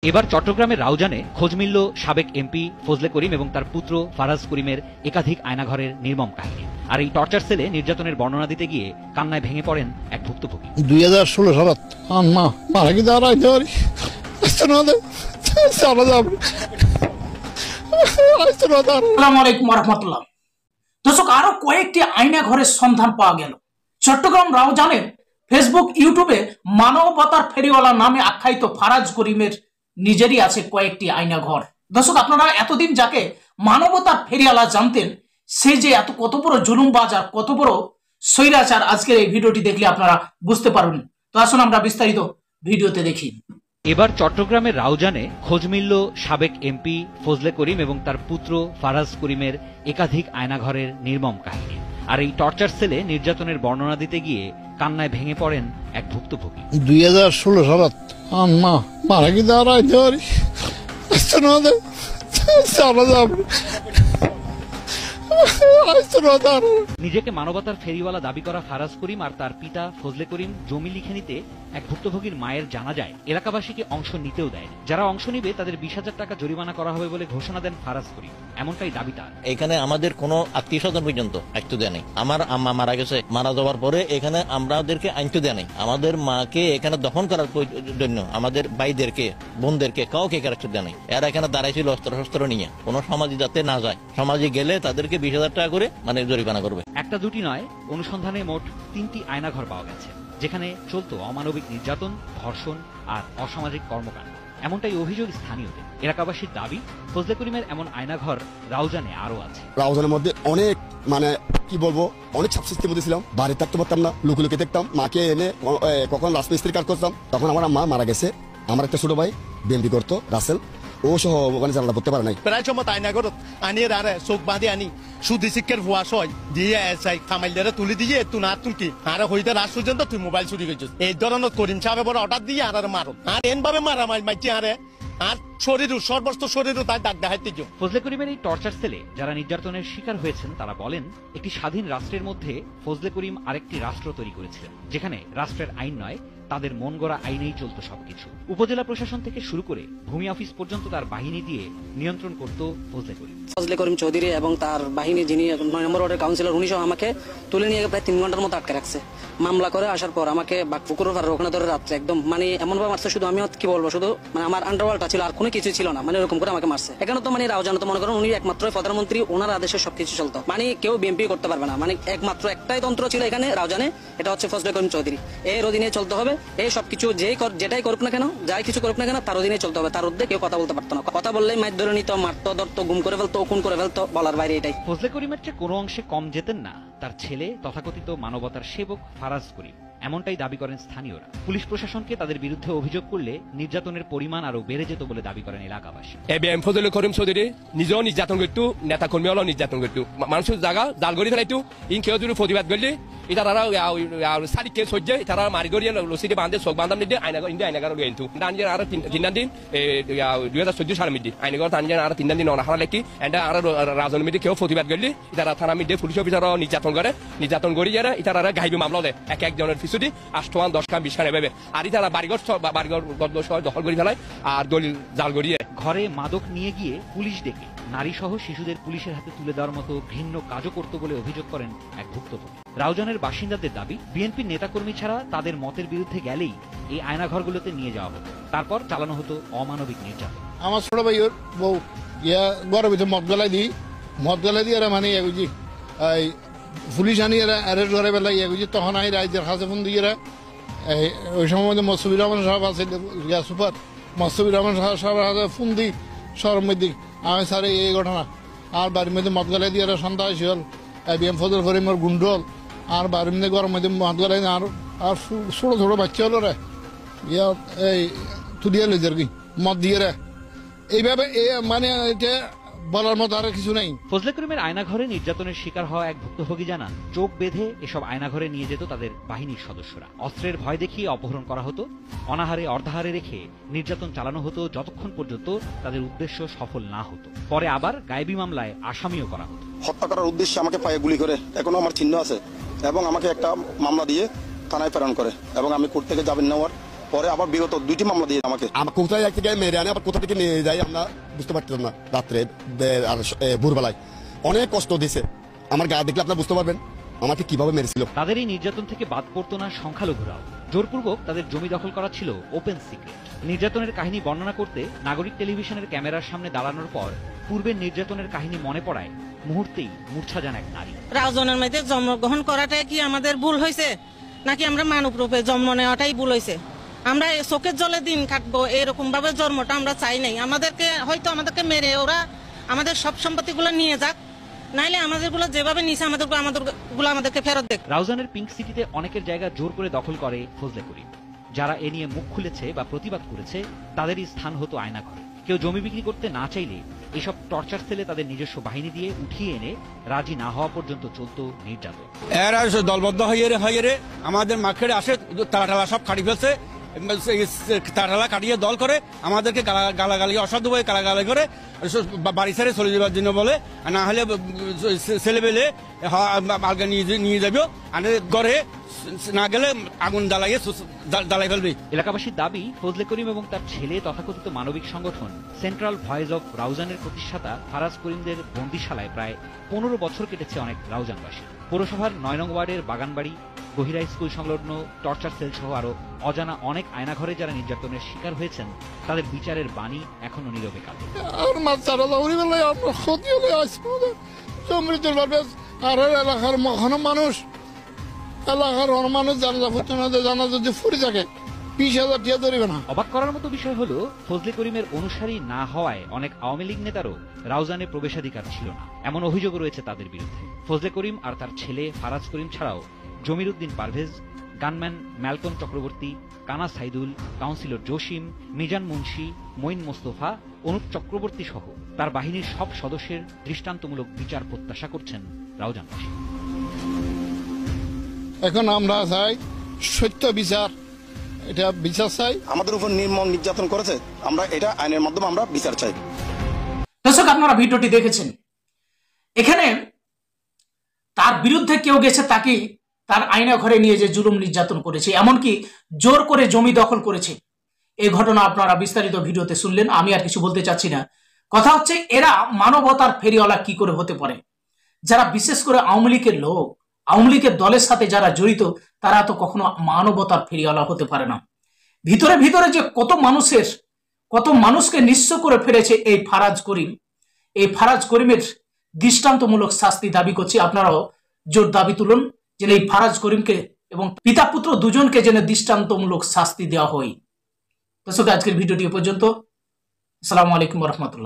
এবার চট্টগ্রামের রাউজানে খোঁজ মিলল সাবেক এমপি ফজলে করিম এবং তার পুত্র ফারাজ করিমের একাধিক আয়নাঘরের নির্মম কাহিনী। আর এই টর্চার সেলে নির্যাতনের বর্ণনা দিতে গিয়ে কান্নায় ভেঙে পড়েন এক ভুক্তভোগী। 2016 সালত আম্মা মারা কি দাঁড়াইতে পারি আসসালামু আলাইকুম ওয়া রাহমাতুল্লাহ। দর্শক, আরো কয়েকটি আয়না ঘরের সন্ধান পাওয়া গেল চট্টগ্রাম রাউজানের ফেসবুক ইউটিউবে মানবতার ফেরিওয়ালা নামে আখ্যায়িত ফারাজ করিমের নিজেরই আছে কয়েকটি আয়না ঘর। দর্শক, আপনারা এতদিন যাকে মানবতার ফেরিওয়ালা জানতেন, সে যে কত বড় জুলুমবাজ আর কত বড় স্বৈরাচার, আজকের এই ভিডিওটি দেখলে আপনারা বুঝতে পারবেন। তো আসুন আমরা বিস্তারিত ভিডিওতে দেখি। এবার চট্টগ্রামের রাউজানে খোঁজ মিলল সাবেক এমপি ফজলে করিম এবং তার পুত্র ফারাজ করিমের একাধিক আয়নাঘরের নির্মম কাহিনী। আর এই টর্চার সেলে নির্যাতনের বর্ণনা দিতে গিয়ে কান্নায় ভেঙে পড়েন এক ভুক্তভোগী। 2016 সালত আম্মা মারা কি দাঁড়াইতে পারি নিজেকে মানবতার ফেরিওয়ালা দাবি করা ফারাজ করিম আর তার পিতা ফজলে করিম জমি লিখে নিতে এক ভুক্তভোগীর মায়ের জানাজায় এলাকাবাসীকে অংশ নিতেও দেয়। যারা অংশ নিবে তাদের 20,000 টাকা জরিমানা করা হবে বলে ঘোষণা দেন ফারাজ করিম, এমনটাই দাবি তার। এখানে আমাদের কোনো আত্মীয় স্বজন পর্যন্ত আইনতে দেয় নাই। আমার আম্মা মারা গেছে, মারা যাওয়ার পরে এখানে আমাদেরকে আইনতে দেয় নাই। আমাদের মাকে এখানে দফন করার জন্য আমাদের ভাইদেরকে বোনদেরকে কাউকে রাখতে দেয় নাই। এরা এখানে দাঁড়াইছিল অস্ত্র শস্ত্র নিয়ে, কোনো সমাজে যাতে না যায়। সমাজে গেলে তাদেরকে 20,000 টাকা করে জরিমানা করবে। একটা দুটি নয়, অনুসন্ধানে মোট 3টি আয়নাঘর পাওয়া গেছে, যেখানে চলতো অমানবিক নির্যাতন, ধর্ষণ আর অসামাজিক কর্মকাণ্ড। এমনটাই অভিযোগ স্থানীয়দের। এলাকাবাসীর দাবি, ফজলে করিমের এমন আয়নাঘর রাউজানে আরো আছে। রাউজানের মধ্যে অনেক কি বলবো, অনেক ছাপসিস্টের মধ্যে ছিলাম। বাড়ি থাকতে পারতাম না, লুকে দেখতাম। মাকে এনে কখন রাজমিস্ত্রি কাজ করতাম, তখন আমার মা মারা গেছে। আমার একটা ছোট ভাই বিএমপি করতো, রাসেল, ও সহ ওখানে জানালা করতে পারে নাই। প্রায় সময় আয়নাঘর আনি আরে চোখ বাঁধি আনি সুদি শিক্ষার ভুয়াস হয় দিয়ে এসআই খামাইলারে তুলি দিয়ে তুই না তুলকি আর হইতে রাত পর্যন্ত তুই মোবাইল চুরি করছিস। এই ধরনের করিম সাহেব বড় অর্ডার দিয়ে আর মারো আর এন ভাবে মারা মাইছি আরে আর শরীরও সর্বস্ত শরীরও তাই দাগ দেখাইতে। ফজলে করিমের এই টর্চার সেলে যারা নির্যাতনের শিকার হয়েছেন তারা বলেন, একটি স্বাধীন রাষ্ট্রের মধ্যে ফজলে করিম আরেকটি রাষ্ট্র তৈরি করেছিলেন, যেখানে রাষ্ট্রের আইন নয়, তাদের মন গড়া আইনেই চলত সবকিছু। উপজেলা প্রশাসন থেকে শুরু করে ভূমি অফিস পর্যন্ত তার বাহিনী দিয়ে নিয়ন্ত্রণ করত ফজলে করিম চৌধুরী এবং তার বাহিনী, যিনি 9 নম্বর ওয়ার্ডের কাউন্সিলর, উনি আমাকে তুলে নিয়ে প্রায় 3 ঘন্টার মতো আটকে রাখছে। মামলা করে আসার পর আমাকে বাঘপুকুর ওখানে ধরে রাত্রে একদম এমন ভাবে মারছে, শুধু আমি কি বলবো, শুধু আমার আন্ডারওয়ার্ল্ডটা ছিল, আর কোনো কিছু ছিল না। এরকম করে আমাকে মারছে। এখানে তো রাউজানে তো মনে করেন উনি একমাত্র প্রধানমন্ত্রী, ওনার আদেশে সবকিছু চলতো। কেউ বিএমপি করতে পারবে না। একমাত্র একটাই তন্ত্র ছিল এখানে রাউজানে, এটা হচ্ছে ফজলে করিম চৌধুরী। এর অধীনে চলতে হবে। এই সবকিছু যেটাই করুক না কেন, যাই কিছু করুক না কেন, তার অধীনে চলতে হবে। তার ঊর্ধ্বে কেউ কথা বলতে পারতো না। কথা বললেই মাইর ধরে নিত, মারতো, ধরতো, গুম করে ফেলতো, খুন করে ফেলতো, বলার বাইরে এটাই। ফজলে করিমের চেয়ে কোনো অংশে কম যেতেন না তার ছেলে তথাকথিত মানবতার সেবক ফারাজ করিম, এমনটাই দাবি করেন স্থানীয়রা। পুলিশ প্রশাসনকে তাদের বিরুদ্ধে অভিযোগ করলে নির্যাতনের পরিমাণ আরো বেড়ে যেত বলে দাবি করেন এলাকাবাসী। এবিএম ফজলে করিম চৌধুরী নিজেও নির্যাতন করতো, নেতা কর্মী হলেও নির্যাতন করতো, মানুষের জায়গা জাল গড়ি ফেলাইতো। ইন কেউ যদি প্রতিবাদ করলে তারা সারিকে সহ্যে তারা মারি গড়িয়ে লসিটি বাঁধে চোখ বাঁধাম নিতে আইনাগার গেলতো। টানজেন আরো 3 দিন 2014 সালের মধ্যে আইনাগার টানজেন আরো 3 দিন অনাহারা লেখি এটা আর রাজনীতি কেউ প্রতিবাদ করলে তারা থানা মধ্যে পুলিশ অফিসারও নির্যাতন করি যারা তারা গাইবে মামলা দেয়। একজনের পিছুটি 8 খান 10 খান 20 খান এভাবে। আর তারা বাড়িঘর দখল করে ফেলায় আর দলিল জাল গড়িয়ে ঘরে মাদক নিয়ে গিয়ে পুলিশ ডেকে নারী সহ শিশুদের পুলিশের হাতে তুলে দেওয়ার মতো ঘৃণ্য কাজও করত বলে অভিযোগ করেন এক ভুক্তভোগী। রাউজানের বাসিন্দাদের দাবি, বিএনপির নেতাকর্মী ছাড়া তাদের মতের বিরুদ্ধে গেলেই এই আয়নাঘরগুলোতে নিয়ে যাওয়া হতো, তারপর চালানো হতো অমানবিক নির্যাতন। আমার ছোট ভাই বউ ঘরের ভিতরে মদ গলাই দিই এরা এই পুলিশ আনি এরা অ্যারেস্ট করে বেলা তখন আই রাইজের হাতে ফোন দিয়ে ওই সময় মধ্যে মস্তফির রহমান সাহেব আছে সুপার, মস্তফির রহমান সাহেবের হাতে ফোন দিই শহরের মধ্যে আমি স্যার এই ঘটনা। আর বাড়ির মধ্যে মদ গলাই দিয়ে সন্ধ্যা আসি হল বিএম ফজল করিমের গুন্ডল আর বাড়ির মধ্যে ঘরের মধ্যে মদ গলাই আর ছোট বাচ্চা হলো রে এই তুলিয়ে লইছে আর কি মদ দিয়ে রে এইভাবে এটা বলার মতো আর কিছু নেই। ফজলে করিমের আয়নাঘরে নির্যাতনের শিকার হওয়া এক ভুক্তভোগী জানান, চোখ বেঁধে এসব আয়নাঘরে নিয়ে যেত তাদের বাহিনীর সদস্যরা। অস্ত্রের ভয় দেখিয়ে অপহরণ করা হতো, অনাহারে অর্ধাহারে রেখে নির্যাতন চালানো হতো যতক্ষণ পর্যন্ত তাদের উদ্দেশ্য সফল না হতো। পরে আবার গায়েবী মামলায় আসামিও করা হতো। হত্যা করার উদ্দেশ্যে আমাকে পায়ে গুলি করে, এখনো আমার চিহ্ন আছে, এবং আমাকে একটা মামলা দিয়ে থানায় প্রেরণ করে এবং আমি কোর্ট থেকে জামিন নেওয়ার পরে আবার বিগত 2টি মামলা দিয়ে আমাকে কোথায় থেকে মেরে আনে আবার কোথা থেকে নিয়ে যায় আমরা বুঝতে পারতাম না। রাত্রে আর ভোরবেলায় অনেক কষ্ট দিয়েছে, আমার গা দেখলে আপনারা বুঝতে পারবেন আমাকে কিভাবে মেরেছিল। তাদের এই নির্যাতন থেকে বাদ পড়তো না সংখ্যালঘুরাও। জোরপূর্বক তাদের জমি দখল করা ছিল ওপেন সিক্রেট। নির্যাতনের কাহিনী বর্ণনা করতে নাগরিক টেলিভিশনের ক্যামেরার সামনে দাঁড়ানোর পর পূর্বের নির্যাতনের কাহিনী মনে পড়ায় মুহূর্তেই মূর্ছা যান এক নারী। রাউজানের মধ্যে জন্মগ্রহণ করাটাই কি আমাদের ভুল হয়েছে, নাকি আমরা মানব রূপে জন্ম নেওয়াটাই ভুল হয়েছে? আমরা চোখের জলে দিন কাটবো এরকম ভাবে জন্মটা আমরা চাই নাই। আমাদেরকে মেরে ওরা আমাদের সব সম্পত্তিগুলো নিয়ে যাক, নাইলে আমাদেরগুলো যেভাবে নিছে আমাদেরকে ফেরত দেখ। রাউজানের পিঙ্ক সিটিতে অনেকের জায়গা জোর করে দখল করে ফজলে করিম। যারা এ নিয়ে মুখ খুলেছে বা প্রতিবাদ করেছে তাদেরই স্থান হতো আয়নাঘরে। কেউ জমি বিক্রি করতে না চাইলে এসব টর্চার সেলে তাদের নিজস্ব বাহিনী দিয়ে উঠিয়ে এনে রাজি না হওয়া পর্যন্ত চলত নির্যাতন। এরা দলবদ্ধ হয়ে আমাদের মার্কেটে আসে, তালা সব কাটি ফেলছে, তালা কাটিয়ে দল করে আমাদেরকে গালাগালি অসাধুভাবে গালাগালি করে বাড়ি ছেড়ে চলে যাবার জন্য বলে, না হলে ছেলেবেলে আলগা নিয়ে যাবে, ঘরে না গেলে আগুন জ্বালাই ফেলবে। এলাকাবাসীর দাবি, ফজলে করিম এবং তার ছেলে তথাকথিত মানবিক সংগঠন সেন্ট্রাল ভয়েস অফ রাউজানের প্রতিষ্ঠাতা ফারাজ করিমদের বন্দিশালায় প্রায় 15 বছর কেটেছে অনেক রাউজানবাসী। পৌরসভার 9 নং ওয়ার্ডের বাগানবাড়ি, গহিরা স্কুল সংলগ্ন টর্চার সেল সহ আরো অজানা অনেক আয়নাঘরে যারা নির্যাতনের শিকার হয়েছেন তাদের বিচারের বাণী এখনো নীরবে কাঁদে। অবাক করার মতো বিষয় হলো, ফজলে করিমের অনুসারী না হওয়ায় অনেক আওয়ামী লীগ নেতারও রাউজানে প্রবেশাধিকার ছিল না, এমন অভিযোগ রয়েছে তাদের বিরুদ্ধে। ফজলে করিম আর তার ছেলে ফারাজ করিম ছাড়াও জমির উদ্দিন পারভেজ, গানম্যান ম্যালকম চক্রবর্তী, কানা সাইদুল, কাউন্সিলর জসিম, মিজান মুন্সি, মঈন মোস্তফা, অনুপ চক্রবর্তী সহ তার বাহিনীর সব সদস্যের দৃষ্টান্তমূলক বিচার প্রত্যাশা করছেন রাউজানবাসী। এখন আমরা চাই সত্য বিচার, এটা বিচার চাই। আমাদের উপর নির্মম নির্যাতন করেছে, আমরা এটা আইনের মাধ্যমে আমরা বিচার চাই। দর্শক, আপনারা ভিডিওটি দেখেছেন। এখানে তার বিরুদ্ধে কেউ গেছে, তাকে তার আয়না ঘরে নিয়ে যে জুলুম নির্যাতন করেছে, এমনকি জোর করে জমি দখল করেছে। এই ঘটনা আপনারা বিস্তারিত ভিডিওতে শুনলেন, আমি আর কিছু বলতে চাচ্ছি না। কথা হচ্ছে, এরা মানবতার ফেরিওয়ালা কি করে হতে পারে? যারা বিশেষ করে আওয়ামী লীগের লোক, আওয়ামী লীগের দলের সাথে যারা জড়িত, তারা তো কখনো মানবতার ফেরিওয়ালা হতে পারে না। ভিতরে ভিতরে যে কত মানুষকে নিঃস্ব করে ফেলেছে এই ফারাজ করিম, এই ফারাজ করিমের দৃষ্টান্তমূলক শাস্তি দাবি করছি। আপনারাও জোর দাবি তুলুন যেন এই ফারাজ করিমকে এবং পিতা পুত্র দুজনকে যেন দৃষ্টান্তমূলক শাস্তি দেওয়া হয়। দর্শক, আজকের ভিডিওটি পর্যন্ত। আসসালামু আলাইকুম ওয়া রাহমাতুল্লাহ।